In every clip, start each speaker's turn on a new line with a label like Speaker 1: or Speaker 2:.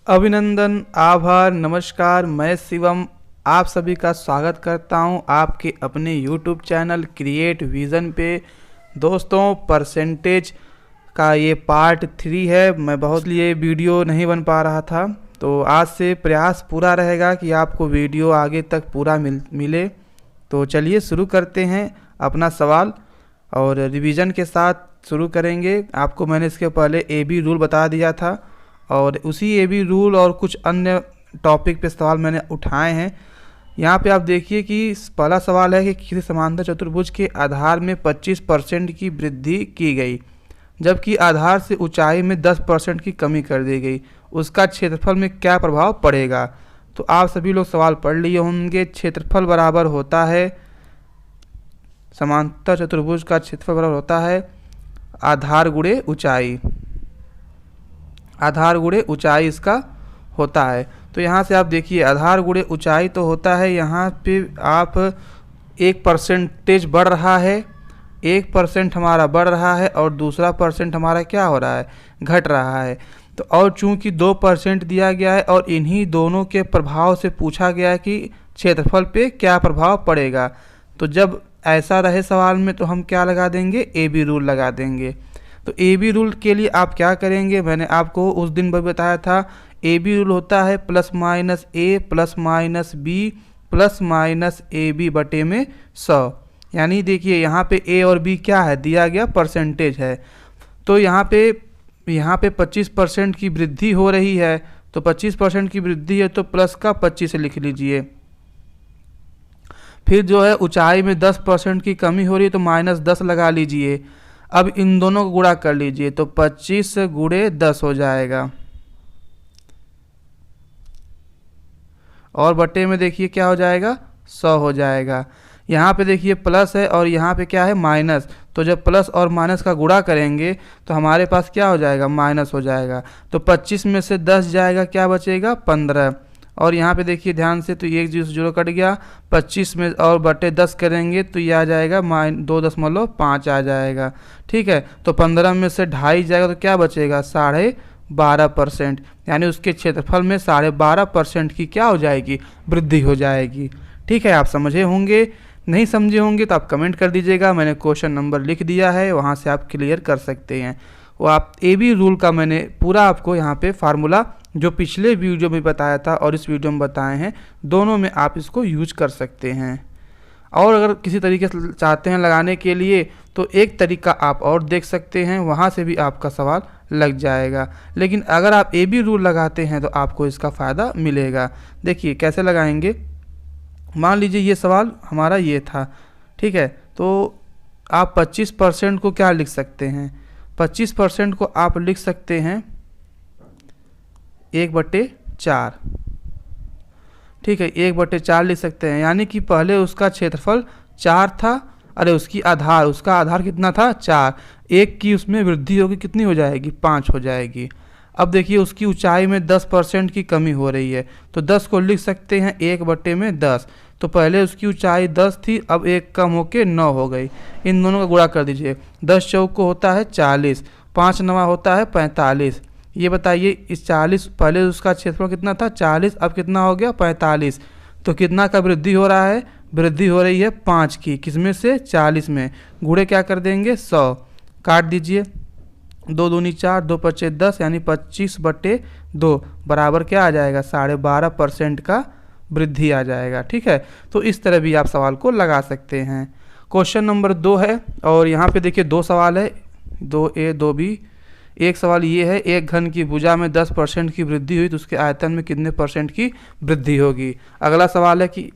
Speaker 1: अभिनंदन, आभार, नमस्कार। मैं शिवम आप सभी का स्वागत करता हूं आपके अपने YouTube चैनल क्रिएट विज़न पे। दोस्तों, परसेंटेज का ये पार्ट 3 है। मैं बहुत लिए वीडियो नहीं बन पा रहा था, तो आज से प्रयास पूरा रहेगा कि आपको वीडियो आगे तक पूरा मिले। तो चलिए शुरू करते हैं अपना सवाल और रिवीजन के साथ शुरू करेंगे। आपको मैंने इसके पहले AB रूल बता दिया था और उसी AB रूल और कुछ अन्य टॉपिक पे सवाल मैंने उठाए हैं। यहाँ पे आप देखिए कि पहला सवाल है कि किसी समांतर चतुर्भुज के आधार में 25% की वृद्धि की गई, जबकि आधार से ऊंचाई में 10% की कमी कर दी गई। उसका क्षेत्रफल में क्या प्रभाव पड़ेगा? तो आप सभी लोग सवाल पढ़ लिए होंगे। क्षेत्रफल बराबर होता है, समांतर चतुर्भुज का क्षेत्रफल बराबर होता है आधार गुणे ऊंचाई। आधार गुणे ऊंचाई इसका होता है। तो यहाँ से आप देखिए आधार गुणे ऊंचाई तो होता है, यहाँ पे आप 1% बढ़ रहा है, 1% हमारा बढ़ रहा है और दूसरा परसेंट हमारा क्या हो रहा है, घट रहा है। तो और चूंकि 2% दिया गया है और इन्हीं दोनों के प्रभाव से पूछा गया है कि क्षेत्रफल पे क्या प्रभाव पड़ेगा, तो जब ऐसा रहे सवाल में तो हम क्या लगा देंगे, AB रूल लगा देंगे। तो AB रूल के लिए आप क्या करेंगे, मैंने आपको उस दिन भी बताया था। AB रूल होता है +-A +-B +-AB बटे में 100। यानी देखिए यहाँ पे A और B क्या है, दिया गया परसेंटेज है। तो यहाँ पे 25% की वृद्धि हो रही है, तो 25% की वृद्धि है तो प्लस का 25 लिख लीजिए। फिर जो है ऊंचाई में 10% की कमी हो रही है तो -10 लगा लीजिए। अब इन दोनों को गुणा कर लीजिए तो 25 गुणे 10 हो जाएगा और बटे में देखिए क्या हो जाएगा, 100 हो जाएगा। यहाँ पे देखिए प्लस है और यहाँ पे क्या है, माइनस। तो जब प्लस और माइनस का गुणा करेंगे तो हमारे पास क्या हो जाएगा, माइनस हो जाएगा। तो 25 में से 10 जाएगा, क्या बचेगा, 15। और यहाँ पे देखिए ध्यान से, तो एक 0 कट गया। 25 में और बटे 10 करेंगे तो ये आ जाएगा 2.5 आ जाएगा। ठीक है, तो 15 में से 2.5 जाएगा तो क्या बचेगा, 12.5%। यानी उसके क्षेत्रफल में 12.5% की क्या हो जाएगी, वृद्धि हो जाएगी। ठीक है, आप समझे होंगे। नहीं समझे होंगे तो आप कमेंट कर दीजिएगा, मैंने क्वेश्चन नंबर लिख दिया है, वहाँ से आप क्लियर कर सकते हैं। वो आप AB रूल का मैंने पूरा आपको यहाँ पे फार्मूला जो पिछले वीडियो में बताया था और इस वीडियो में बताए हैं, दोनों में आप इसको यूज कर सकते हैं। और अगर किसी तरीके से चाहते हैं लगाने के लिए तो एक तरीका आप और देख सकते हैं, वहाँ से भी आपका सवाल लग जाएगा। लेकिन अगर आप AB रूल लगाते हैं तो आपको इसका फ़ायदा मिलेगा। देखिए कैसे लगाएंगे। मान लीजिए ये सवाल हमारा ये था, ठीक है, तो आप 25% को क्या लिख सकते हैं, 25% को आप लिख सकते हैं 1/4। ठीक है, 1/4 लिख सकते हैं। यानी कि पहले उसका क्षेत्रफल 4 था, अरे उसका आधार कितना था, 4। 1 की उसमें वृद्धि होगी, कितनी हो जाएगी, 5 हो जाएगी। अब देखिए उसकी ऊंचाई में 10% की कमी हो रही है, तो 10 को लिख सकते हैं 1/10। तो पहले उसकी ऊंचाई 10 थी, अब 1 कम होके 9 हो गई। इन दोनों का गुणा कर दीजिए। 10 चौक को होता है 40, 5 नवा होता है 45। ये बताइए इस 40, पहले उसका क्षेत्रफल कितना था, 40, अब कितना हो गया, 45। तो कितना का वृद्धि हो रहा है, वृद्धि हो रही है 5 की, किसमें से, 40 में। गुणे क्या कर देंगे, 100। काट दीजिए, 2 दूनी 4, 2 पचे 10, यानी 25/2 बराबर क्या आ जाएगा, 12.5% का वृद्धि आ जाएगा। ठीक है, तो इस तरह भी आप सवाल को लगा सकते हैं। क्वेश्चन नंबर 2 है और यहाँ पे देखिए 2 सवाल है, 2A 2B। एक सवाल ये है, एक घन की भुजा में 10% की वृद्धि हुई तो उसके आयतन में कितने % की वृद्धि होगी। अगला सवाल है कि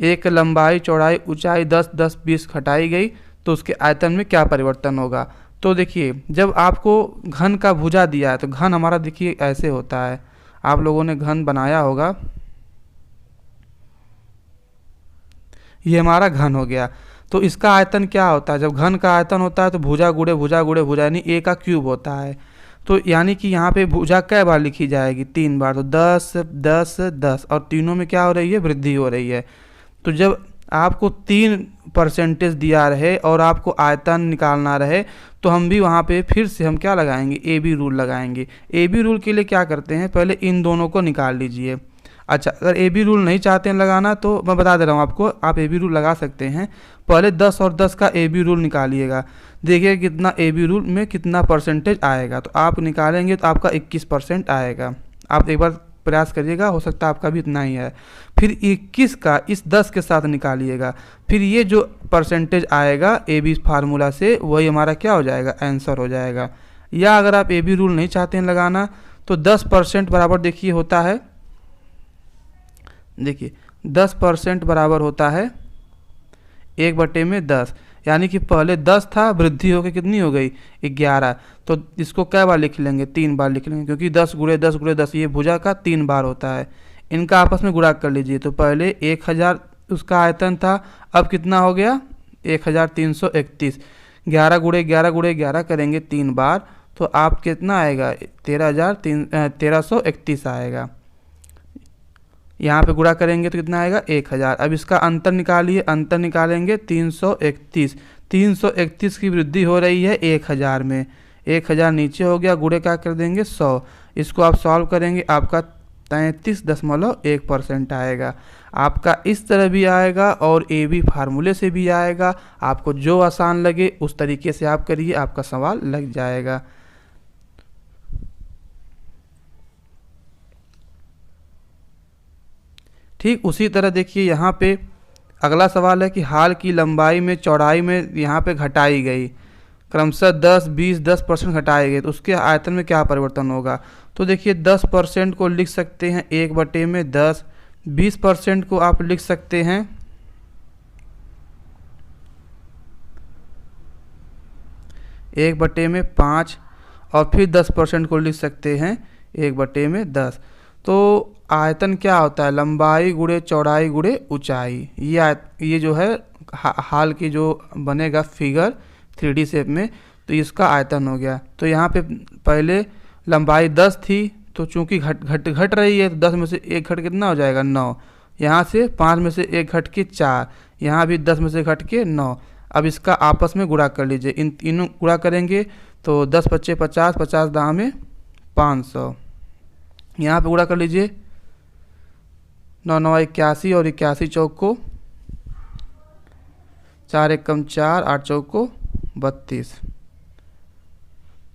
Speaker 1: एक लंबाई चौड़ाई ऊंचाई 10 10 20 घटाई गई तो उसके आयतन में क्या परिवर्तन होगा। तो देखिए जब आपको घन का भुजा दिया है तो घन हमारा देखिए ऐसे होता है, आप लोगों ने घन बनाया होगा, ये हमारा घन हो गया। तो इसका आयतन क्या होता है, जब घन का आयतन होता है तो भुजा गुणे भुजा गुणे भुजा यानी A का क्यूब होता है। तो यानी कि यहाँ पे भुजा कै बार लिखी जाएगी, 3 बार। तो 10 10 10 और तीनों में क्या हो रही है, वृद्धि हो रही है। तो जब आपको 3% दिया रहे और आपको आयतन निकालना रहे, तो हम भी वहाँ पे फिर से हम क्या लगाएंगे, ए बी रूल लगाएंगे। ए बी रूल के लिए क्या करते हैं, पहले इन दोनों को निकाल लीजिए। अच्छा, अगर ए बी रूल नहीं चाहते हैं लगाना तो मैं बता दे रहा हूँ आपको, आप ए बी रूल लगा सकते हैं। पहले 10 और 10 का ए बी रूल निकालिएगा, देखिए कितना ए बी रूल में कितना परसेंटेज आएगा। तो आप निकालेंगे तो आपका 21% आएगा। आप एक बार प्रयास करिएगा, हो सकता है आपका भी इतना ही है। फिर 21 का इस 10 के साथ निकालिएगा, फिर ये जो परसेंटेज आएगा ए बी फार्मूला से वही हमारा क्या हो जाएगा, आंसर हो जाएगा। या अगर आप ए बी रूल नहीं चाहते हैं लगाना तो 10% बराबर देखिए होता है, देखिए 10% बराबर होता है 1/10, यानी कि पहले 10 था, वृद्धि होकर कितनी हो गई 11। तो इसको कै बार लिख लेंगे, 3 बार लिख लेंगे, क्योंकि 10 × 10 × 10 ये भुजा का 3 बार होता है। इनका आपस में गुणा कर लीजिए, तो पहले 1000 उसका आयतन था, अब कितना हो गया 1331। 11 × 11 × 11 करेंगे 3 बार, तो आप कितना आएगा 1331 आएगा। यहाँ पे गुणा करेंगे तो कितना आएगा 1000। अब इसका अंतर निकालिए, अंतर निकालेंगे 331। 331 की वृद्धि हो रही है 1000 में, 1000 नीचे हो गया, गुणे क्या कर देंगे 100। इसको आप सॉल्व करेंगे, आपका 33.1% आएगा। आपका इस तरह भी आएगा और ए बी फार्मूले से भी आएगा। आपको जो आसान लगे उस तरीके से आप करिए, आपका सवाल लग जाएगा। ठीक उसी तरह देखिए यहाँ पे अगला सवाल है कि हाल की लंबाई में चौड़ाई में यहाँ पे घटाई गई, क्रमशः 10, 20, 10% घटाए गए, तो उसके आयतन में क्या परिवर्तन होगा। तो देखिए 10% को लिख सकते हैं 1/10, 20% को आप लिख सकते हैं 1/5 और फिर 10% को लिख सकते हैं 1/10। तो आयतन क्या होता है, लंबाई गुणे चौड़ाई गुणे ऊंचाई। ये जो है हाल की जो बनेगा फिगर 3D शेप में, तो इसका आयतन हो गया। तो यहाँ पे पहले लंबाई 10 थी, तो चूंकि घट रही है, तो 10 में से 1 घट कितना हो जाएगा 9। यहाँ से 5 में से 1 घट के 4, यहाँ भी 10 में से घट के 9। अब इसका आपस में गुणा कर लीजिए, इन तीनों गुणा करेंगे तो 10 × 5 = 50, 50 दाम में 500। यहाँ पे गुणा कर लीजिए 9 × 9 = 81 और 81 चौक को 4 × 1 = 4, 8 चौक को 32।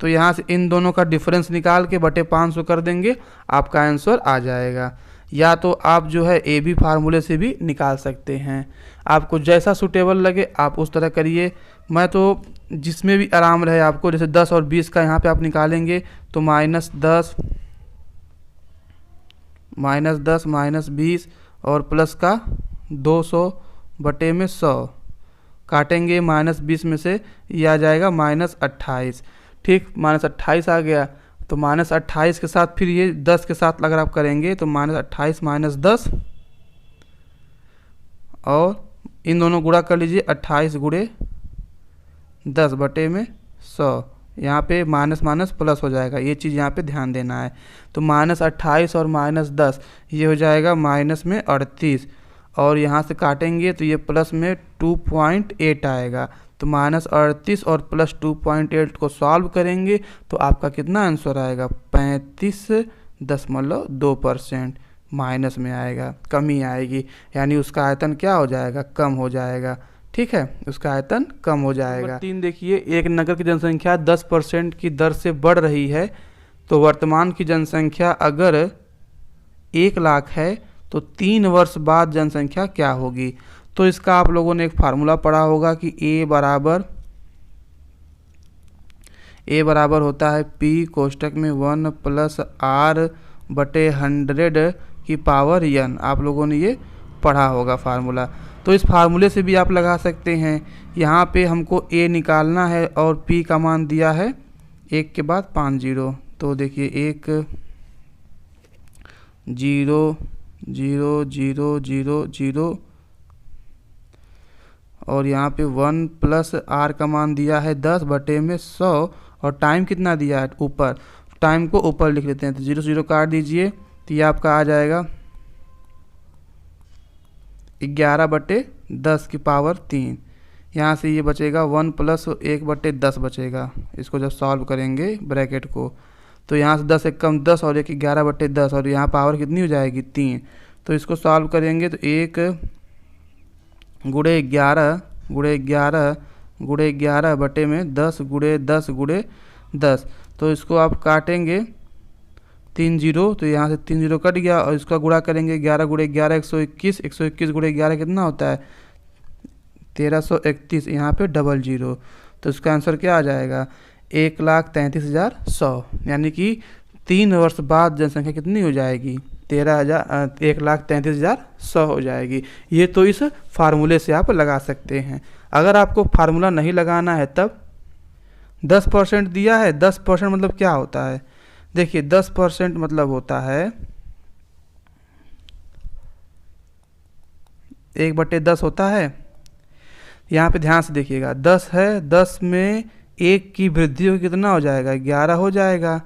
Speaker 1: तो यहाँ से इन दोनों का डिफरेंस निकाल के बटे 500 कर देंगे, आपका आंसर आ जाएगा। या तो आप जो है ए बी फार्मूले से भी निकाल सकते हैं, आपको जैसा सूटेबल लगे आप उस तरह करिए। मैं तो जिसमें भी आराम रहे आपको, जैसे 10 और 20 का यहाँ पे आप निकालेंगे तो -10, -20 और प्लस का 200/100 काटेंगे, -20 में से ये आ जाएगा -28। ठीक, -28 आ गया, तो -28 के साथ फिर ये 10 के साथ अगर आप करेंगे तो -28 - 10 और इन दोनों गुणा कर लीजिए, 28 × 10/100। यहाँ पे माइनस माइनस प्लस हो जाएगा, ये चीज़ यहाँ पे ध्यान देना है। तो -28 और -10 ये हो जाएगा -38 और यहाँ से काटेंगे तो ये प्लस में 2.8 आएगा। तो -38 और प्लस 2.8 को सॉल्व करेंगे तो आपका कितना आंसर आएगा 35.2% माइनस में आएगा, कमी आएगी, यानी उसका आयतन क्या हो जाएगा, कम हो जाएगा। ठीक है, उसका आयतन कम हो जाएगा। नंबर 3 देखिए, एक नगर की जनसंख्या 10% की दर से बढ़ रही है, तो वर्तमान की जनसंख्या अगर 1 लाख है तो 3 वर्ष बाद जनसंख्या क्या होगी। तो इसका आप लोगों ने एक फार्मूला पढ़ा होगा कि ए बराबर होता है P कोष्टक में 1 + R/100 की पावर n। आप लोगों ने ये पढ़ा होगा फार्मूला, तो इस फार्मूले से भी आप लगा सकते हैं। यहाँ पे हमको a निकालना है और p का मान दिया है 1 के बाद 5 0। तो देखिए 1 0 0 0 0 0 और यहाँ पे 1 + R का मान दिया है 10/100 और टाइम कितना दिया है ऊपर, टाइम को ऊपर लिख लेते हैं। तो 0 0 काट दीजिए तो ये आपका आ जाएगा 11/10⁻3। यहाँ से ये बचेगा 1 + 1/10 बचेगा। इसको जब सॉल्व करेंगे ब्रैकेट को, तो यहाँ से 10 एक कम 10 और 1 11/10, और यहाँ पावर कितनी हो जाएगी 3। तो इसको सॉल्व करेंगे तो 1 × 11 × 11 बटे में 10 × 10 × 10। तो इसको आप काटेंगे 3 0, तो यहाँ से 3 0 कट गया, और इसका गुणा करेंगे 11 × 11 121, 121 × 11 कितना होता है 1331, यहाँ पे 00। तो इसका आंसर क्या आ जाएगा 1,33,100। यानी कि 3 वर्ष बाद जनसंख्या कितनी हो जाएगी 1,33,100 हो जाएगी। ये तो इस फार्मूले से आप लगा सकते हैं। अगर आपको फार्मूला नहीं लगाना है तब 10% दिया है, 10% मतलब क्या होता है, देखिए 10% मतलब होता है 1/10 होता है। यहाँ पे ध्यान से देखिएगा 10 है, 10 में 1 की वृद्धि हो कितना हो जाएगा 11 हो जाएगा।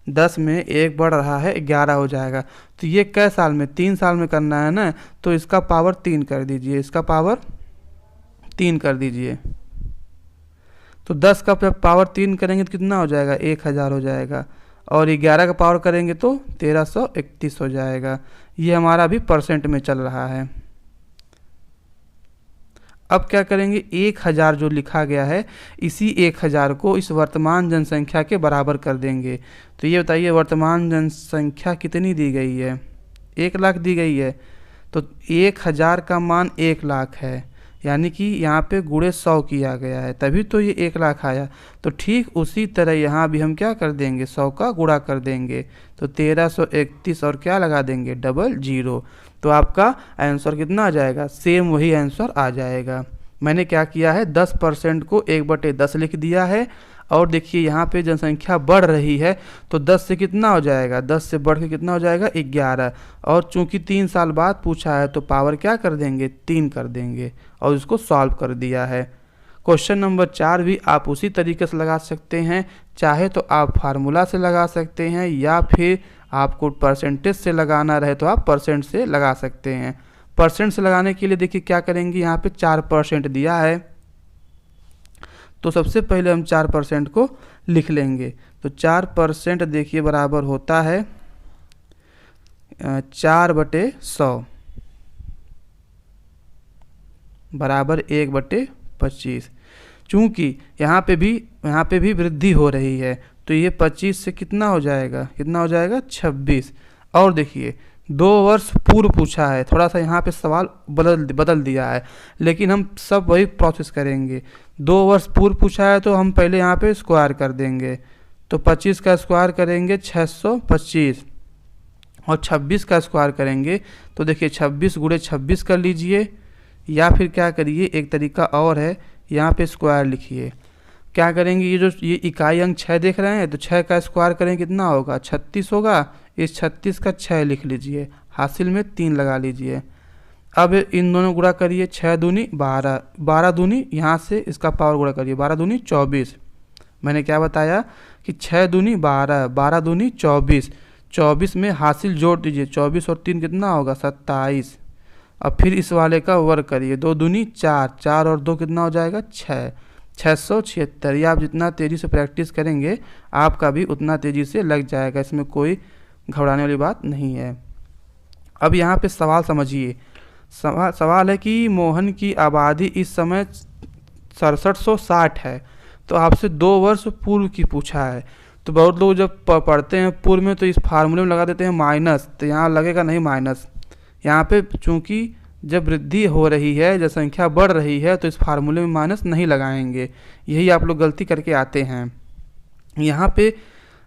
Speaker 1: 10 में 1 बढ़ रहा है 11 हो जाएगा। तो ये कै साल में 3 साल में करना है ना, तो इसका पावर 3 कर दीजिए, इसका पावर 3 कर दीजिए। तो 10 का पावर 3 करेंगे तो कितना हो जाएगा 1000 हो जाएगा, और 11 का पावर करेंगे तो 1331 हो जाएगा। ये हमारा अभी परसेंट में चल रहा है। अब क्या करेंगे 1000 जो लिखा गया है, इसी 1000 को इस वर्तमान जनसंख्या के बराबर कर देंगे। तो ये बताइए वर्तमान जनसंख्या कितनी दी गई है 1 लाख दी गई है। तो 1000 का मान 1 लाख है, यानी कि यहाँ पे गुणे 100 किया गया है, तभी तो ये 1 लाख आया। तो ठीक उसी तरह यहाँ भी हम क्या कर देंगे 100 का गुणा कर देंगे, तो 1331 और क्या लगा देंगे 00। तो आपका आंसर कितना आ जाएगा, सेम वही आंसर आ जाएगा। मैंने क्या किया है 10% को 1/10 लिख दिया है, और देखिए यहाँ पे जनसंख्या बढ़ रही है, तो 10 से कितना हो जाएगा 10 से बढ़ के कितना हो जाएगा 11, और चूंकि 3 साल बाद पूछा है तो पावर क्या कर देंगे 3 कर देंगे, और इसको सॉल्व कर दिया है। क्वेश्चन नंबर 4 भी आप उसी तरीके से लगा सकते हैं, चाहे तो आप फार्मूला से लगा सकते हैं, या फिर आपको परसेंटेज से लगाना रहे तो आप परसेंट से लगा सकते हैं। परसेंट से लगाने के लिए देखिए क्या करेंगे, यहाँ पे 4% दिया है, तो सबसे पहले हम 4% को लिख लेंगे। तो 4% देखिए बराबर होता है 4/100 बराबर 1/25। चूँकि यहाँ पे भी वृद्धि हो रही है, तो ये 25 से कितना हो जाएगा 26। और देखिए 2 वर्ष पूर्व पूछा है, थोड़ा सा यहाँ पे सवाल बदल दिया है, लेकिन हम सब वही प्रोसेस करेंगे। 2 वर्ष पूर्व पूछा है तो हम पहले यहाँ पे स्क्वायर कर देंगे, तो 25 का स्क्वायर करेंगे 625, और 26 का स्क्वायर करेंगे तो देखिए 26 × 26 कर लीजिए, या फिर क्या करिए एक तरीका और है, यहाँ पे स्क्वायर लिखिए। क्या करेंगे ये इकाई अंक 6 देख रहे हैं, तो 6 का स्क्वायर करें कितना होगा 36 होगा। इस 36 का 6 लिख लीजिए, हासिल में 3 लगा लीजिए। अब इन दोनों गुणा करिए, 6 दूनी 12, 12 दूनी यहाँ से इसका पावर गुणा करिए, 12 दूनी 24। मैंने क्या बताया कि 6 दूनी 12, 12 दूनी 24, 24 में हासिल जोड़ दीजिए, 24 और 3 कितना होगा 27। अब फिर इस वाले का वर्ग करिए, 2 दूनी 4, 4 और 2 कितना हो जाएगा 6, 676। ये आप जितना तेज़ी से प्रैक्टिस करेंगे आपका भी उतना तेज़ी से लग जाएगा, इसमें कोई घबराने वाली बात नहीं है। अब यहाँ पे सवाल समझिए, सवाल है कि मोहन की आबादी इस समय 6760 है, तो आपसे 2 वर्ष पूर्व की पूछा है। तो बहुत लोग जब पढ़ते हैं पूर्व में तो इस फार्मूले में लगा देते हैं माइनस, तो यहाँ लगेगा नहीं माइनस। यहाँ पे चूँकि जब वृद्धि हो रही है, जनसंख्या बढ़ रही है, तो इस फार्मूले में माइनस नहीं लगाएंगे, यही आप लोग गलती करके आते हैं। यहाँ पे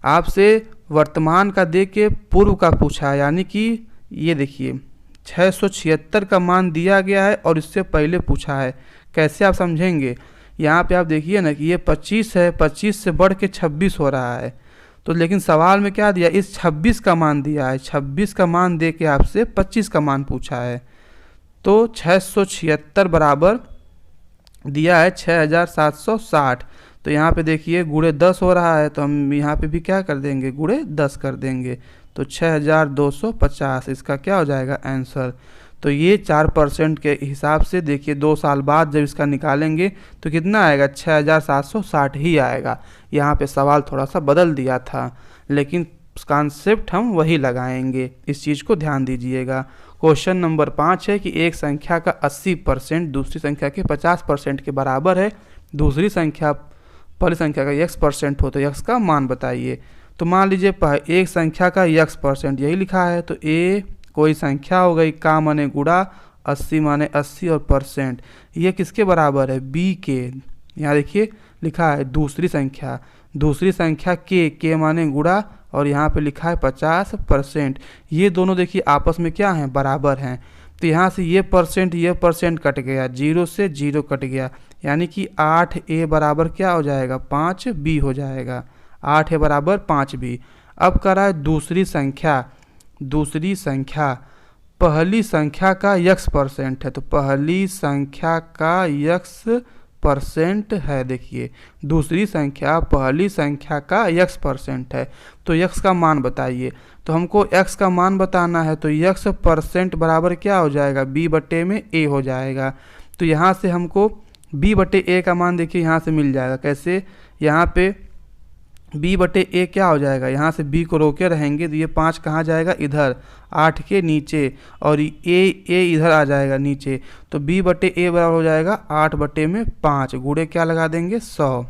Speaker 1: आपसे वर्तमान का दे के पूर्व का पूछा है, यानी कि ये देखिए 676 का मान दिया गया है और इससे पहले पूछा है। कैसे आप समझेंगे, यहाँ पे आप देखिए ना कि ये 25 है, 25 से बढ़ के 26 हो रहा है, तो लेकिन सवाल में क्या दिया, इस 26 का मान दिया है, 26 का मान दे के आपसे 25 का मान पूछा है। तो 676 बराबर दिया है 6760, तो यहाँ पे देखिए गुणे 10 हो रहा है, तो हम यहाँ पे भी क्या कर देंगे गुणे 10 कर देंगे, तो 6250 इसका क्या हो जाएगा आंसर। तो ये 4% के हिसाब से देखिए 2 साल बाद जब इसका निकालेंगे तो कितना आएगा, 6760 ही आएगा। यहाँ पे सवाल थोड़ा सा बदल दिया था, लेकिन कॉन्सेप्ट हम वही लगाएंगे, इस चीज़ को ध्यान दीजिएगा। क्वेश्चन नंबर 5 है कि एक संख्या का 80% दूसरी संख्या के 50% के बराबर है। दूसरी संख्या पहली संख्या का x% हो तो x का मान बताइए। तो मान लीजिए एक संख्या का x% यही लिखा है, तो a कोई संख्या हो गई, का माने गुणा, 80 माने 80 और परसेंट, ये किसके बराबर है, b के। यहाँ देखिए लिखा है दूसरी संख्या के माने गुणा, और यहाँ पे लिखा है 50%। ये दोनों देखिए आपस में क्या हैं, बराबर हैं। तो यहाँ से ये परसेंट कट गया, 0 से 0 कट गया, यानी कि 8a बराबर क्या हो जाएगा, 5b हो जाएगा। 8a बराबर 5b। अब कर रहा है दूसरी संख्या पहली संख्या का x% है, तो पहली संख्या का x% है। देखिए दूसरी संख्या पहली संख्या का x% है, तो x का मान बताइए। तो हमको x का मान बताना है, तो x% बराबर क्या हो जाएगा, b बटे में a हो जाएगा। तो यहाँ से हमको b बटे a का मान देखिए यहाँ से मिल जाएगा। कैसे, यहाँ पे b बटे a क्या हो जाएगा, यहाँ से b को रोके रहेंगे तो ये 5 कहाँ जाएगा, इधर 8 के नीचे, और a इधर आ जाएगा नीचे। तो b बटे a बराबर हो जाएगा 8 बटे में 5, गुणे क्या लगा देंगे, 100।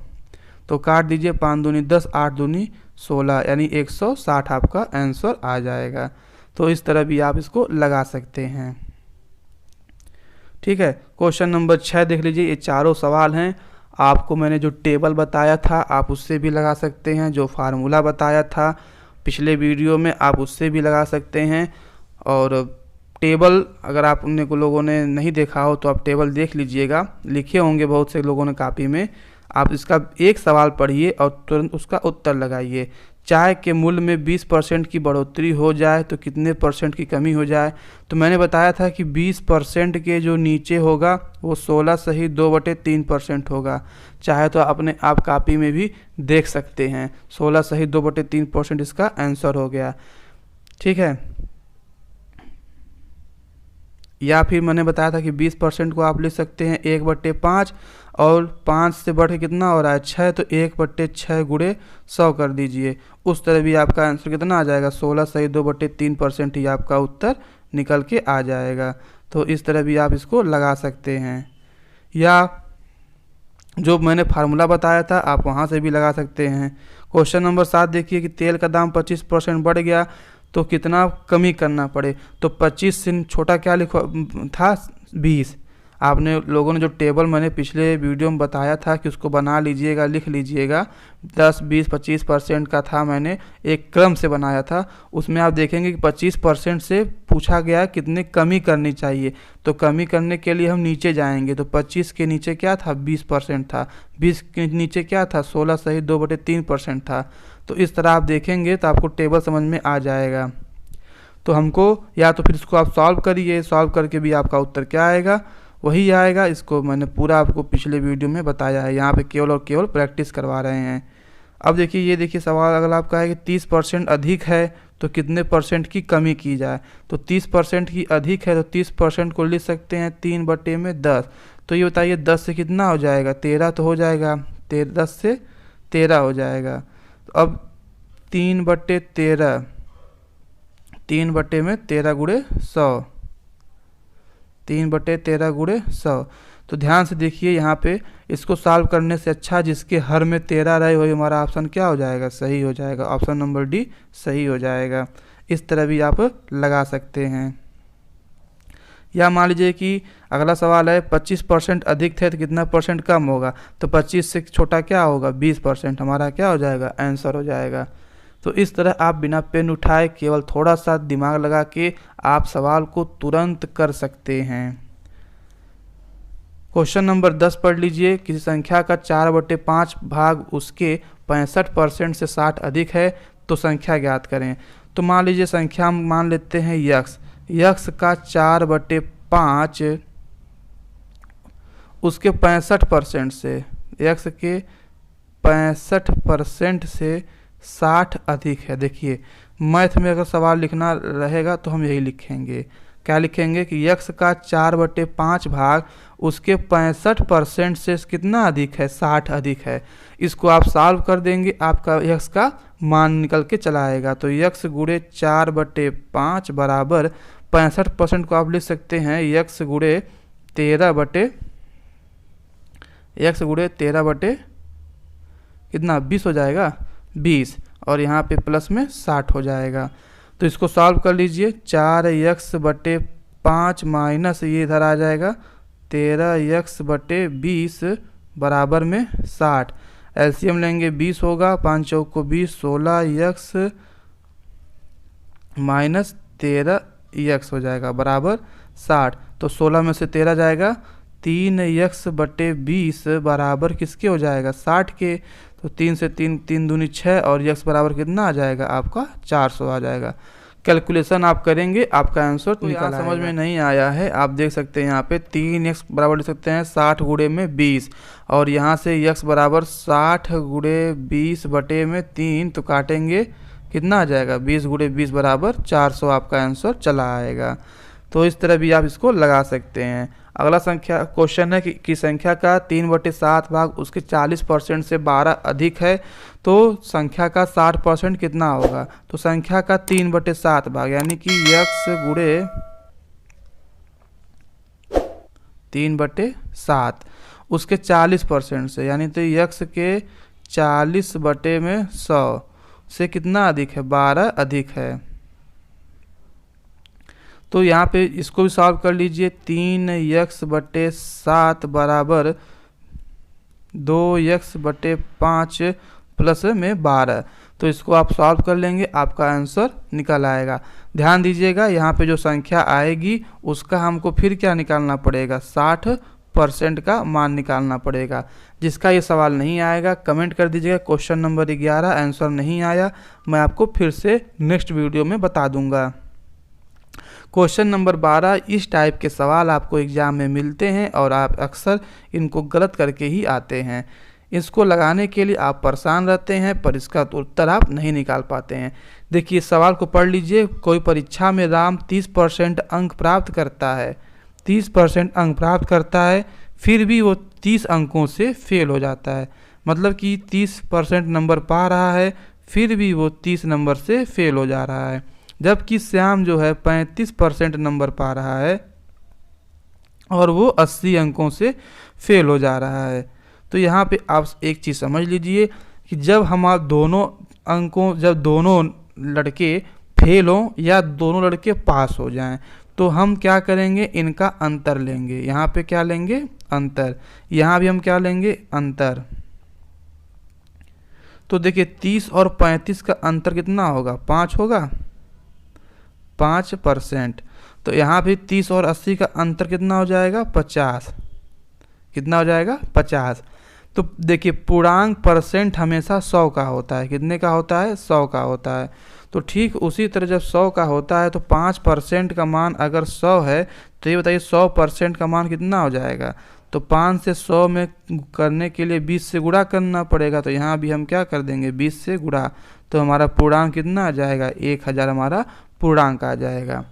Speaker 1: तो काट दीजिए, 5 दूनी 10, 8 दूनी 16, यानी 160 आपका आंसर आ जाएगा। तो इस तरह भी आप इसको लगा सकते हैं। ठीक है, क्वेश्चन नंबर 6 देख लीजिए। ये चारों सवाल हैं। आपको मैंने जो टेबल बताया था आप उससे भी लगा सकते हैं, जो फार्मूला बताया था पिछले वीडियो में आप उससे भी लगा सकते हैं। और टेबल अगर आप उन लोगों ने नहीं देखा हो तो आप टेबल देख लीजिएगा, लिखे होंगे बहुत से लोगों ने कॉपी में। आप इसका एक सवाल पढ़िए और तुरंत उसका उत्तर लगाइए। चाय के मूल्य में 20% की बढ़ोतरी हो जाए तो कितने % की कमी हो जाए। तो मैंने बताया था कि 20% के जो नीचे होगा वो 16 सही 2/3% होगा। चाहे तो अपने आप कॉपी में भी देख सकते हैं, 16 सही 2/3% इसका आंसर हो गया। ठीक है, या फिर मैंने बताया था कि 20% को आप लिख सकते हैं 1/5, और 5 से बढ़ के कितना हो रहा है, 6, तो 1/6 गुणे 100 कर दीजिए। उस तरह भी आपका आंसर कितना आ जाएगा, 16 सही 2/3% ही आपका उत्तर निकल के आ जाएगा। तो इस तरह भी आप इसको लगा सकते हैं, या जो मैंने फार्मूला बताया था आप वहाँ से भी लगा सकते हैं। क्वेश्चन नंबर 7 देखिए कि तेल का दाम 25% बढ़ गया तो कितना कमी करना पड़े। तो 25 से छोटा क्या लिखा था, 20। आपने लोगों ने जो टेबल मैंने पिछले वीडियो में बताया था कि उसको बना लीजिएगा, लिख लीजिएगा। 10, 20, 25% का था, मैंने एक क्रम से बनाया था। उसमें आप देखेंगे कि 25% से पूछा गया कितने कमी करनी चाहिए। तो कमी करने के लिए हम नीचे जाएंगे, तो 25 के नीचे क्या था, 20% था। 20 के नीचे क्या था, 16 सही 2/3% था। तो इस तरह आप देखेंगे तो आपको टेबल समझ में आ जाएगा। तो हमको या तो फिर इसको आप सॉल्व करिए, सॉल्व करके भी आपका उत्तर क्या आएगा, वही आएगा। इसको मैंने पूरा आपको पिछले वीडियो में बताया है, यहाँ पे केवल और केवल प्रैक्टिस करवा रहे हैं। अब देखिए, ये देखिए सवाल अगर आपका है कि 30% अधिक है तो कितने % की कमी की जाए। तो 30% की अधिक है तो 30% को लिख सकते हैं 3/10। तो ये बताइए 10 से कितना हो जाएगा, 13 तो हो जाएगा, 10 से 13 हो जाएगा। तो अब 3/13, 3/13 गुणे 100, 3/13 गुणे 100। तो ध्यान से देखिए यहाँ पे, इसको सॉल्व करने से अच्छा जिसके हर में 13 रहे वही हमारा ऑप्शन क्या हो जाएगा, सही हो जाएगा। ऑप्शन नंबर डी सही हो जाएगा। इस तरह भी आप लगा सकते हैं। या मान लीजिए कि अगला सवाल है 25% अधिक थे तो कितना % कम होगा। तो 25 से छोटा क्या होगा, 20%, हमारा क्या हो जाएगा, आंसर हो जाएगा। तो इस तरह आप बिना पेन उठाए केवल थोड़ा सा दिमाग लगा के आप सवाल को तुरंत कर सकते हैं। क्वेश्चन नंबर 10 पढ़ लीजिए। किसी संख्या का 4/5 भाग उसके 65% से 60 अधिक है तो संख्या ज्ञात करें। तो मान लीजिए संख्या मान लेते हैं यक्स का 4/5 उसके 65% से, यक्स के 65% से 60 अधिक है। देखिए मैथ में अगर सवाल लिखना रहेगा तो हम यही लिखेंगे, क्या लिखेंगे कि x का 4/5 भाग उसके 65% से कितना अधिक है, 60 अधिक है। इसको आप सॉल्व कर देंगे, आपका x का मान निकल के चला आएगा। तो x गुणे 4/5 बराबर 65% को आप लिख सकते हैं x गुणे 13 कितना 20 हो जाएगा, 20, और यहाँ पे प्लस में 60 हो जाएगा। तो इसको सॉल्व कर लीजिए, 4x/5 माइनस ये इधर आ जाएगा 13x/20 बराबर में 60। एलसीएम लेंगे 20 होगा, 5 चौक को 20, 16x माइनस 13x हो जाएगा बराबर 60। तो 16 में से 13 जाएगा, 3x/20 बराबर किसके हो जाएगा, 60 के। तो 3 से 3 दूनी 6 और x बराबर कितना आ जाएगा आपका 400 आ जाएगा। कैलकुलेशन आप करेंगे, आपका आंसर तो निकल आएगा। समझ में नहीं आया है, आप देख सकते हैं यहाँ पे 3x बराबर लिख सकते हैं 60 गुणे में 20, और यहाँ से x बराबर 60 गुणे 20/3, तो काटेंगे कितना आ जाएगा, 20 गुणे 20 बराबर 400 आपका आंसर चला आएगा। तो इस तरह भी आप इसको लगा सकते हैं। अगला संख्या क्वेश्चन है कि संख्या का 3/7 भाग उसके 40% से 12 अधिक है, तो संख्या का 60% कितना होगा। तो संख्या का 3/7 भाग यानी कि x गुणे 3/7 उसके 40% से, यानी तो x के 40/100 से कितना अधिक है, 12 अधिक है। तो यहाँ पे इसको भी सॉल्व कर लीजिए, 3x/7 बराबर 2x/5 प्लस में 12। तो इसको आप सॉल्व कर लेंगे, आपका आंसर निकल आएगा। ध्यान दीजिएगा, यहाँ पे जो संख्या आएगी उसका हमको फिर क्या निकालना पड़ेगा, 60% का मान निकालना पड़ेगा। जिसका ये सवाल नहीं आएगा कमेंट कर दीजिएगा क्वेश्चन नंबर 11 आंसर नहीं आया, मैं आपको फिर से नेक्स्ट वीडियो में बता दूंगा। क्वेश्चन नंबर 12, इस टाइप के सवाल आपको एग्जाम में मिलते हैं और आप अक्सर इनको गलत करके ही आते हैं। इसको लगाने के लिए आप परेशान रहते हैं पर इसका उत्तर आप नहीं निकाल पाते हैं। देखिए सवाल को पढ़ लीजिए, कोई परीक्षा में राम 30% अंक प्राप्त करता है, 30% अंक प्राप्त करता है, फिर भी वो 30 अंकों से फेल हो जाता है। मतलब कि 30% नंबर पा रहा है, फिर भी वो 30 नंबर से फेल हो जा रहा है। जबकि श्याम जो है 35% नंबर पा रहा है और वो 80 अंकों से फेल हो जा रहा है। तो यहाँ पे आप एक चीज़ समझ लीजिए कि जब दोनों लड़के फेल हों या दोनों लड़के पास हो जाएं, तो हम क्या करेंगे, इनका अंतर लेंगे। यहाँ पे क्या लेंगे, अंतर। यहाँ भी हम क्या लेंगे, अंतर। तो देखिए 30 और 35 का अंतर कितना होगा, 5 होगा, 5%। तो यहाँ भी 30 और 80 का अंतर कितना हो जाएगा, 50। कितना हो जाएगा, 50। तो देखिए पूर्णांक परसेंट हमेशा 100 का होता है। कितने का होता है, 100 का होता है। तो ठीक उसी तरह जब 100 का होता है तो 5% का मान अगर 100 है तो ये बताइए 100% का मान कितना हो जाएगा। तो 5 से 100 में करने के लिए 20 से गुणा करना पड़ेगा। तो यहाँ भी हम क्या कर देंगे, 20 से गुणा, तो हमारा पूर्णांक कितना आ जाएगा, 1000 हमारा पूर्णांक आ जाएगा।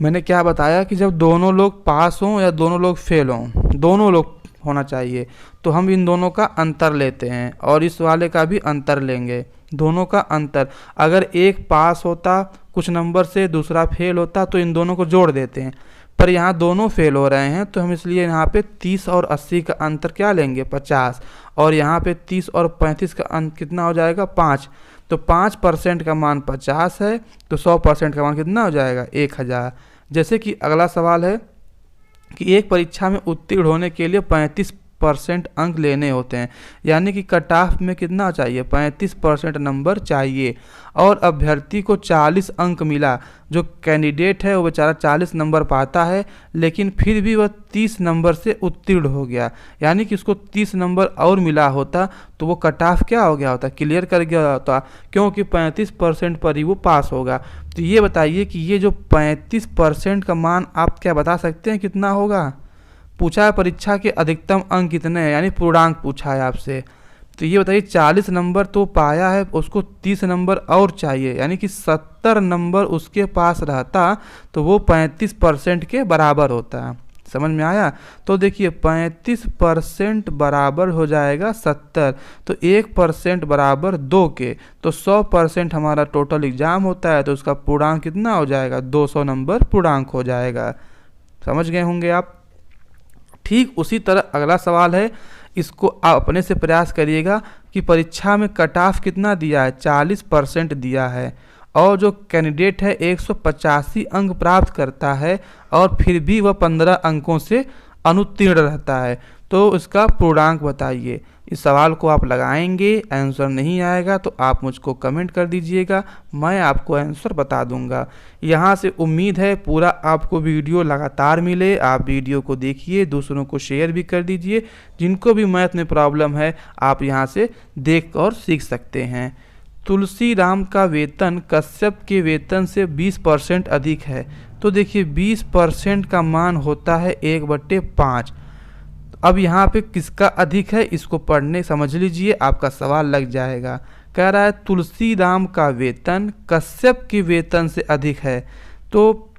Speaker 1: मैंने क्या बताया कि जब दोनों लोग पास हों या दोनों लोग फेल हों, दोनों लोग होना चाहिए, तो हम इन दोनों का अंतर लेते हैं और इस वाले का भी अंतर लेंगे। दोनों का अंतर, अगर एक पास होता कुछ नंबर से, दूसरा फेल होता, तो इन दोनों को जोड़ देते हैं। पर यहाँ दोनों फेल हो रहे हैं तो हम इसलिए यहाँ पे 30 और 80 का अंतर क्या लेंगे, 50। और यहाँ पे 30 और 35 का अंतर कितना हो जाएगा, 5। तो 5% का मान 50 है, तो 100% का मान कितना हो जाएगा, 1000। जैसे कि अगला सवाल है कि एक परीक्षा में उत्तीर्ण होने के लिए 35% अंक लेने होते हैं, यानी कि कट ऑफ में कितना चाहिए, 35% नंबर चाहिए। और अभ्यर्थी को 40 अंक मिला, जो कैंडिडेट है वो बेचारा 40 नंबर पाता है, लेकिन फिर भी वह 30 नंबर से उत्तीर्ण हो गया, यानी कि उसको 30 नंबर और मिला होता तो वो कट ऑफ क्या हो गया होता, क्लियर कर गया होता, क्योंकि 35% पर ही वो पास होगा। तो ये बताइए कि ये जो 35% का मान आप क्या बता सकते हैं कितना होगा। पूछा है परीक्षा के अधिकतम अंक कितने हैं, यानी पूर्णांक पूछा है आपसे। तो ये बताइए 40 नंबर तो पाया है, उसको 30 नंबर और चाहिए, यानी कि 70 नंबर उसके पास रहता तो वो 35% के बराबर होता है। समझ में आया? तो देखिए 35% बराबर हो जाएगा 70, तो 1% बराबर 2 के, तो 100% हमारा टोटल एग्जाम होता है, तो उसका पूर्णांक कितना हो जाएगा? 200 नंबर पूर्णांक हो जाएगा। समझ गए होंगे आप। ठीक उसी तरह अगला सवाल है, इसको आप अपने से प्रयास करिएगा कि परीक्षा में कट ऑफ कितना दिया है? 40% दिया है, और जो कैंडिडेट है 185 अंक प्राप्त करता है और फिर भी वह 15 अंकों से अनुत्तीर्ण रहता है, तो इसका पूर्णांक बताइए। इस सवाल को आप लगाएंगे, आंसर नहीं आएगा तो आप मुझको कमेंट कर दीजिएगा, मैं आपको आंसर बता दूंगा। यहाँ से उम्मीद है पूरा आपको वीडियो लगातार मिले, आप वीडियो को देखिए, दूसरों को शेयर भी कर दीजिए, जिनको भी मैथ में प्रॉब्लम है आप यहाँ से देख और सीख सकते हैं। तुलसीराम का वेतन कश्यप के वेतन से 20% अधिक है, तो देखिए 20% का मान होता है 1/5। अब यहाँ पे किसका अधिक है इसको पढ़ने समझ लीजिए, आपका सवाल लग जाएगा। कह रहा है तुलसीराम का वेतन कश्यप के वेतन से अधिक है, तो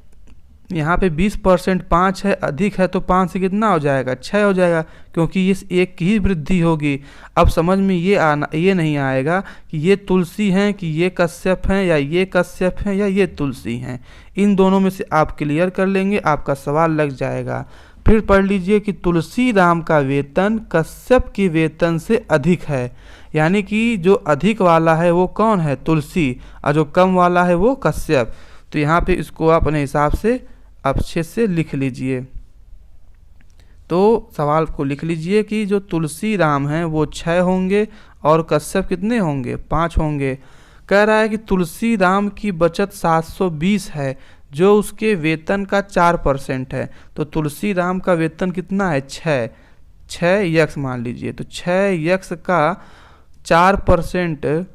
Speaker 1: यहाँ पे 20% 5 है, अधिक है तो 5 से कितना हो जाएगा? 6 हो जाएगा, क्योंकि इस एक की ही वृद्धि होगी। अब समझ में ये नहीं आएगा कि ये तुलसी हैं कि ये कश्यप हैं, या ये कश्यप हैं या ये तुलसी हैं। इन दोनों में से आप क्लियर कर लेंगे, आपका सवाल लग जाएगा। फिर पढ़ लीजिए कि तुलसीराम का वेतन कश्यप के वेतन से अधिक है, यानी कि जो अधिक वाला है वो कौन है? तुलसी, और जो कम वाला है वो कश्यप। तो यहाँ पे इसको आप अपने हिसाब से अच्छे से लिख लीजिए। तो सवाल को लिख लीजिए कि जो तुलसीराम हैं वो 6 होंगे और कश्यप कितने होंगे? 5 होंगे। कह रहा है कि तुलसीराम की बचत 720 है, जो उसके वेतन का 4% है, तो तुलसीराम का वेतन कितना है? 6 यक्स मान लीजिए, तो 6 यक्स का 4%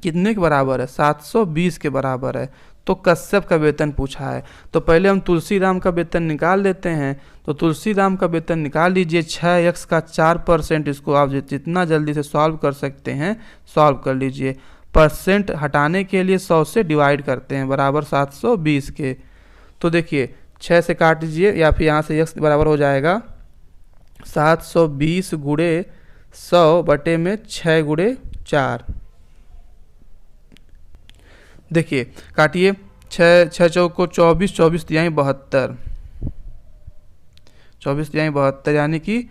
Speaker 1: कितने के बराबर है? 720 के बराबर है। तो कश्यप का वेतन पूछा है, तो पहले हम तुलसीराम का वेतन निकाल लेते हैं। तो तुलसीराम का वेतन निकाल लीजिए, 6x का 4%, इसको आप जितना जल्दी से सॉल्व कर सकते हैं सॉल्व कर लीजिए। परसेंट हटाने के लिए 100 से डिवाइड करते हैं, बराबर 720 के। तो देखिए 6 से काट दीजिए, या फिर यहाँ से x बराबर हो जाएगा 720 गुणे 100 बटे में 6 गुणे 4। देखिए काटिए, 6 चौक को 24, 24 तिहाई 72, 24 तिहाई 72, यानी कि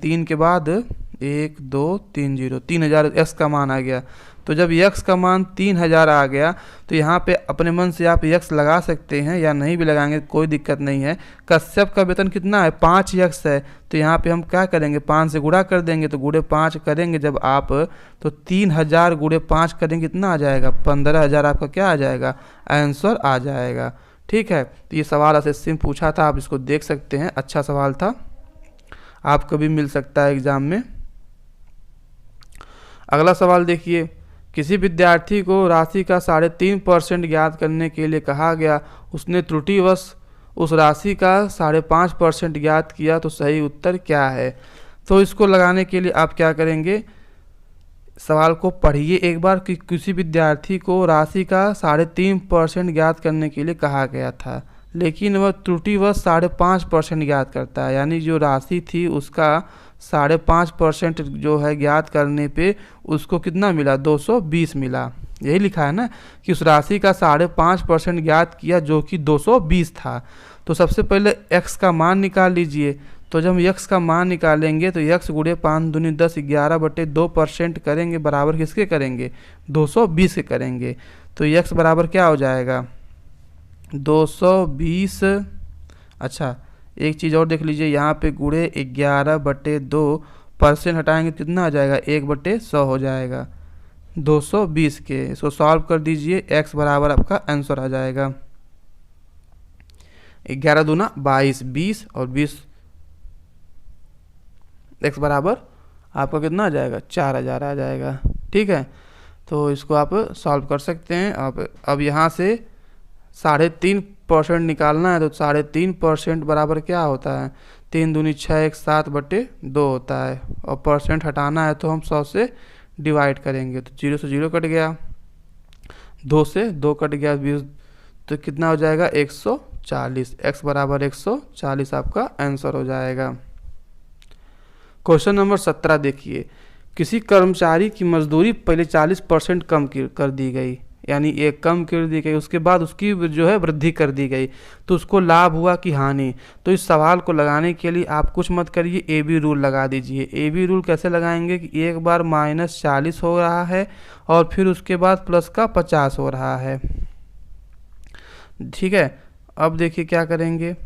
Speaker 1: 3 के बाद 1 2 3 0, 3000 x का मान आ गया। तो जब x का मान 3000 आ गया तो यहाँ पे अपने मन से आप x लगा सकते हैं, या नहीं भी लगाएंगे कोई दिक्कत नहीं है। कश्यप का वेतन कितना है? 5x है, तो यहाँ पे हम क्या करेंगे? 5 से गुणा कर देंगे, तो गुणे 5 करेंगे जब आप, तो 3000 गुणे 5 करेंगे कितना आ जाएगा? 15000 आपका क्या आ जाएगा? आंसर आ जाएगा। ठीक है, तो ये सवाल ऐसे सिंपल पूछा था, आप इसको देख सकते हैं, अच्छा सवाल था, आपको भी मिल सकता है एग्जाम में। अगला सवाल देखिए, किसी विद्यार्थी को राशि का 3.5% ज्ञात करने के लिए कहा गया, उसने त्रुटिवश उस राशि का 5.5% ज्ञात किया, तो सही उत्तर क्या है? तो इसको लगाने के लिए आप क्या करेंगे? सवाल को पढ़िए एक बार कि किसी विद्यार्थी को राशि का 3.5% ज्ञात करने के लिए कहा गया था, लेकिन वह त्रुटिवश 5.5% ज्ञात करता है, यानी जो राशि थी उसका 5.5% जो है ज्ञात करने पे उसको कितना मिला? 220 मिला। यही लिखा है ना कि उस राशि का 5.5% ज्ञात किया जो कि 220 था। तो सबसे पहले x का मान निकाल लीजिए। तो जब हम x का मान निकालेंगे तो x गुणे 5 दूनी 10, 11/2% करेंगे, बराबर किसके करेंगे? 220 के करेंगे। तो x बराबर क्या हो जाएगा? 220। अच्छा एक चीज़ और देख लीजिए, यहाँ पे गुणे 11/2% हटाएंगे कितना आ जाएगा? 1/100 हो जाएगा 220 के। इसको सॉल्व कर दीजिए, x बराबर आपका आंसर आ जाएगा 11 दूना 22, 20 और 20, x बराबर आपका कितना आ जाएगा? 4000 आ जाएगा। ठीक है, तो इसको आप सॉल्व कर सकते हैं। अब यहाँ से 3.5% निकालना है, तो 3.5% बराबर क्या होता है? 3 दूनी 6, 1 7/2 होता है, और परसेंट हटाना है तो हम 100 से डिवाइड करेंगे, तो 0 से 0 कट गया, 2 से 2 कट गया, 20, तो कितना हो जाएगा 140। x बराबर 140 आपका आंसर हो जाएगा। क्वेश्चन नंबर 17 देखिए, किसी कर्मचारी की मजदूरी पहले 40% कम कर दी गई, यानी एक कम कर दी गई, उसके बाद उसकी जो है वृद्धि कर दी गई, तो उसको लाभ हुआ कि हानि। तो इस सवाल को लगाने के लिए आप कुछ मत करिए, ए बी रूल लगा दीजिए। ए बी रूल कैसे लगाएंगे कि एक बार -40 हो रहा है और फिर उसके बाद प्लस का 50 हो रहा है, ठीक है। अब देखिए क्या करेंगे,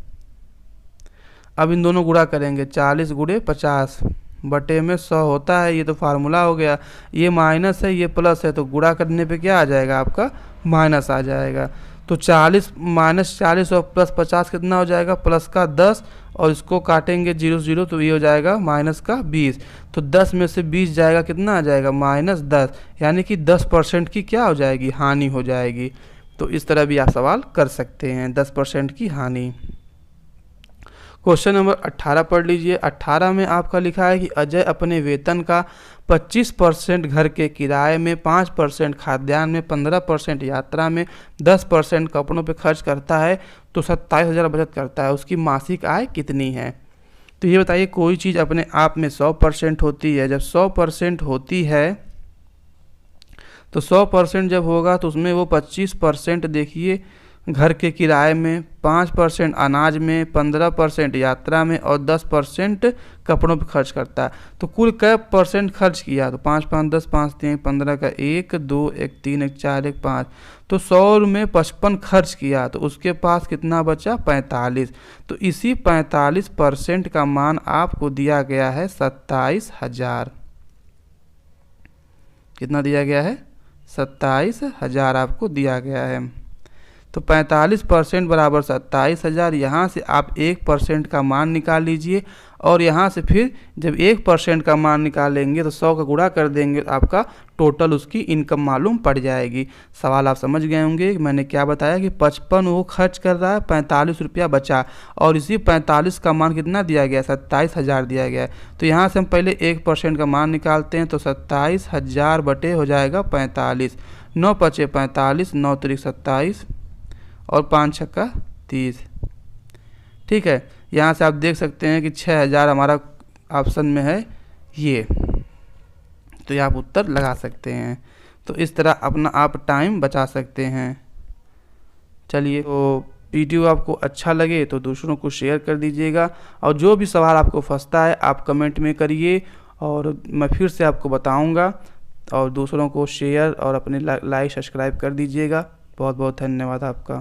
Speaker 1: अब इन दोनों गुणा करेंगे, 40 गुणे 50 बटे में 100 होता है, ये तो फार्मूला हो गया। ये माइनस है, ये प्लस है, तो गुणा करने पे क्या आ जाएगा आपका माइनस आ जाएगा। तो 40 -40 और प्लस 50 कितना हो जाएगा, प्लस का 10, और इसको काटेंगे 0 से 0, तो ये हो जाएगा माइनस का 20। तो 10 में से 20 जाएगा, कितना आ जाएगा -10, यानी कि 10% की क्या हो जाएगी, हानि हो जाएगी। तो इस तरह भी आप सवाल कर सकते हैं, 10% की हानि। क्वेश्चन नंबर 18 पढ़ लीजिए। 18 में आपका लिखा है कि अजय अपने वेतन का 25% घर के किराए में, 5% खाद्यान्न में, 15% यात्रा में, 10% कपड़ों पे खर्च करता है, तो 27,000 बचत करता है। उसकी मासिक आय कितनी है? तो ये बताइए, कोई चीज़ अपने आप में 100% होती है, जब 100% होती है तो 100% जब होगा तो उसमें वो 25% देखिए घर के किराए में, 5% अनाज में, 15% यात्रा में और 10% कपड़ों पर खर्च करता है। तो कुल कै % खर्च किया? तो 5 5 10 5 3 15 का 1 2 1 3 1 4 1 5, तो 100 में 55 खर्च किया, तो उसके पास कितना बचा? 45। तो इसी 45% का मान आपको दिया गया है 27,000। कितना दिया गया है? 27,000 आपको दिया गया है। तो 45% बराबर 27,000। यहाँ से आप 1% का मान निकाल लीजिए, और यहाँ से फिर जब 1% का मान निकालेंगे तो 100 का गुणा कर देंगे, आपका टोटल उसकी इनकम मालूम पड़ जाएगी। सवाल आप समझ गए होंगे, मैंने क्या बताया कि 55 वो खर्च कर रहा है, 45 रुपया बचा, और इसी 45 का मान कितना दिया गया? 27,000 दिया गया है। तो यहाँ से हम पहले 1% का मान निकालते हैं, तो 27,000 बटे हो जाएगा 45, 9 पचे 45, 9 त्रिक 27 और 5 छक्का 30, ठीक है। यहाँ से आप देख सकते हैं कि 6,000 हमारा ऑप्शन में है ये, तो ये आप उत्तर लगा सकते हैं। तो इस तरह अपना आप टाइम बचा सकते हैं। चलिए, तो वीडियो आपको अच्छा लगे तो दूसरों को शेयर कर दीजिएगा, और जो भी सवाल आपको फंसता है आप कमेंट में करिए, और मैं फिर से आपको बताऊंगा, और दूसरों को शेयर और अपने लाइक सब्सक्राइब कर दीजिएगा। बहुत बहुत धन्यवाद आपका।